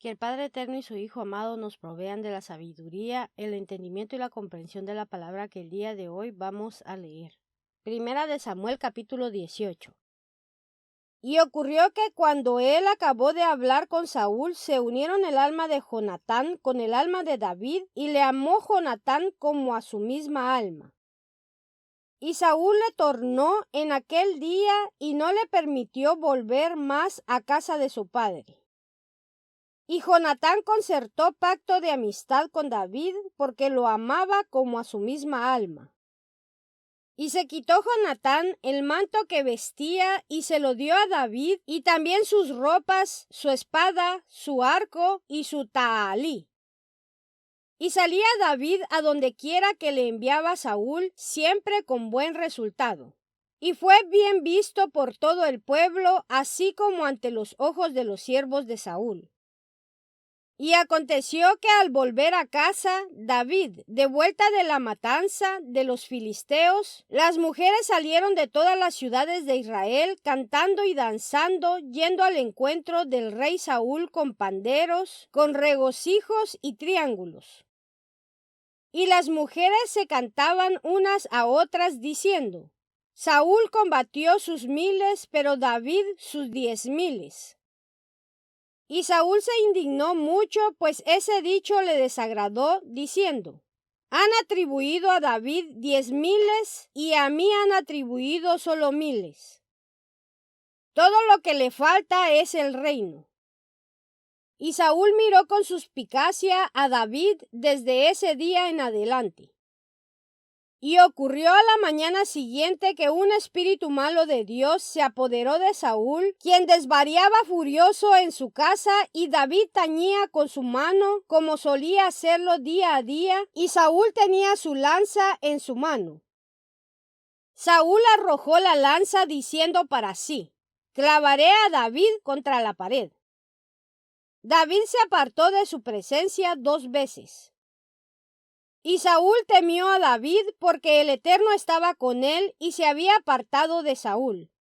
Que el Padre Eterno y su Hijo amado nos provean de la sabiduría, el entendimiento y la comprensión de la palabra que el día de hoy vamos a leer. Primera de Samuel, capítulo 18. Y ocurrió que cuando él acabó de hablar con Saúl, se unieron el alma de Jonatán con el alma de David, y le amó Jonatán como a su misma alma. Y Saúl le tornó en aquel día y no le permitió volver más a casa de su padre. Y Jonatán concertó pacto de amistad con David porque lo amaba como a su misma alma. Y se quitó Jonatán el manto que vestía y se lo dio a David, y también sus ropas, su espada, su arco y su taalí. Y salía David a donde quiera que le enviaba Saúl, siempre con buen resultado. Y fue bien visto por todo el pueblo, así como ante los ojos de los siervos de Saúl. Y aconteció que al volver a casa, David, de vuelta de la matanza de los filisteos, las mujeres salieron de todas las ciudades de Israel, cantando y danzando, yendo al encuentro del rey Saúl con panderos, con regocijos y triángulos. Y las mujeres se cantaban unas a otras, diciendo: Saúl combatió sus 1000, pero David sus 10,000. Y Saúl se indignó mucho, pues ese dicho le desagradó, diciendo: Han atribuido a David 10,000 y a mí han atribuido solo 1000. Todo lo que le falta es el reino. Y Saúl miró con suspicacia a David desde ese día en adelante. Y ocurrió a la mañana siguiente que un espíritu malo de Dios se apoderó de Saúl, quien desvariaba furioso en su casa, y David tañía con su mano, como solía hacerlo día a día, y Saúl tenía su lanza en su mano. Saúl arrojó la lanza diciendo para sí: Clavaré a David contra la pared. David se apartó de su presencia 2 veces. Y Saúl temió a David porque el Eterno estaba con él y se había apartado de Saúl.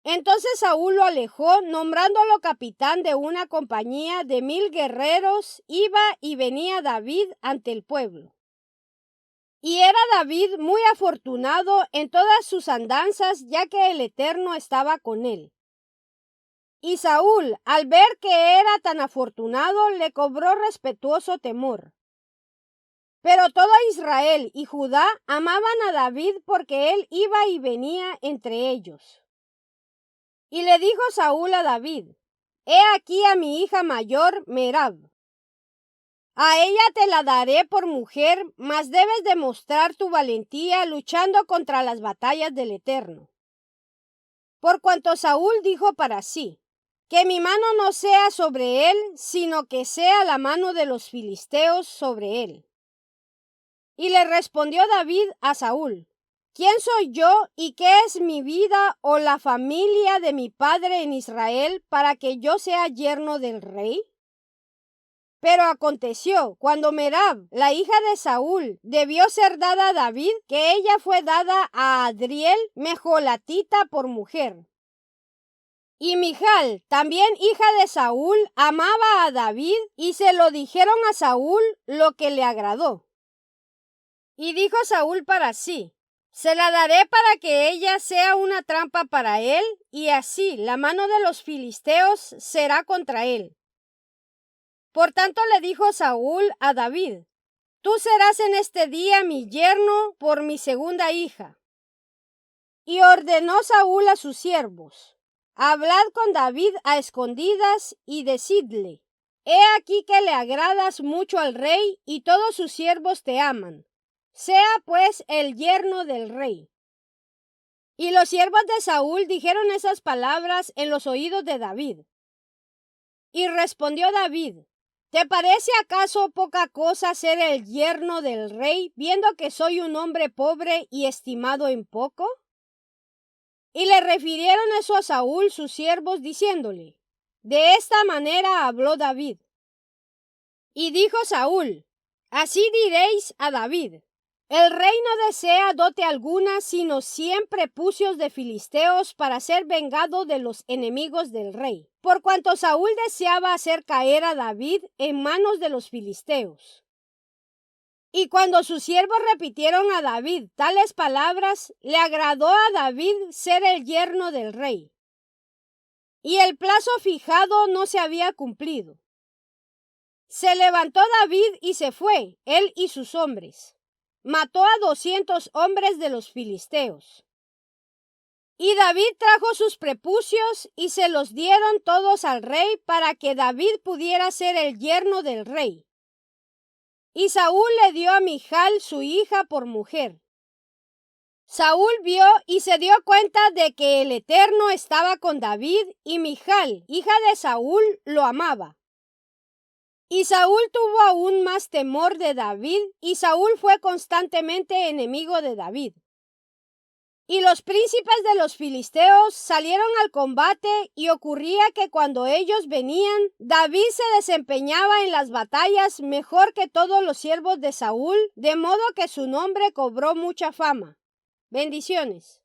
Entonces Saúl lo alejó, nombrándolo capitán de una compañía de 1000 guerreros. Iba y venía David ante el pueblo. Y era David muy afortunado en todas sus andanzas, ya que el Eterno estaba con él. Y Saúl, al ver que era tan afortunado, le cobró respetuoso temor. Pero todo Israel y Judá amaban a David porque él iba y venía entre ellos. Y le dijo Saúl a David: He aquí a mi hija mayor, Merab. A ella te la daré por mujer, mas debes demostrar tu valentía luchando contra las batallas del Eterno. Por cuanto Saúl dijo para sí: Que mi mano no sea sobre él, sino que sea la mano de los filisteos sobre él. Y le respondió David a Saúl: ¿Quién soy yo y qué es mi vida o la familia de mi padre en Israel para que yo sea yerno del rey? Pero aconteció, cuando Merab, la hija de Saúl, debió ser dada a David, que ella fue dada a Adriel, mejolatita, por mujer. Y Michal, también hija de Saúl, amaba a David, y se lo dijeron a Saúl, lo que le agradó. Y dijo Saúl para sí: Se la daré para que ella sea una trampa para él, y así la mano de los filisteos será contra él. Por tanto le dijo Saúl a David: Tú serás en este día mi yerno por mi segunda hija. Y ordenó Saúl a sus siervos: Hablad con David a escondidas y decidle: He aquí que le agradas mucho al rey y todos sus siervos te aman. Sea pues el yerno del rey. Y los siervos de Saúl dijeron esas palabras en los oídos de David. Y respondió David: ¿Te parece acaso poca cosa ser el yerno del rey, viendo que soy un hombre pobre y estimado en poco? Y le refirieron eso a Saúl sus siervos, diciéndole: De esta manera habló David. Y dijo Saúl: Así diréis a David: El rey no desea dote alguna, sino 100 prepucios de filisteos para ser vengado de los enemigos del rey, por cuanto Saúl deseaba hacer caer a David en manos de los filisteos. Y cuando sus siervos repitieron a David tales palabras, le agradó a David ser el yerno del rey. Y el plazo fijado no se había cumplido. Se levantó David y se fue, él y sus hombres. Mató a 200 hombres de los filisteos. Y David trajo sus prepucios y se los dieron todos al rey para que David pudiera ser el yerno del rey. Y Saúl le dio a Michal su hija por mujer. Saúl vio y se dio cuenta de que el Eterno estaba con David y Michal, hija de Saúl, lo amaba. Y Saúl tuvo aún más temor de David, y Saúl fue constantemente enemigo de David. Y los príncipes de los filisteos salieron al combate, y ocurría que cuando ellos venían, David se desempeñaba en las batallas mejor que todos los siervos de Saúl, de modo que su nombre cobró mucha fama. Bendiciones.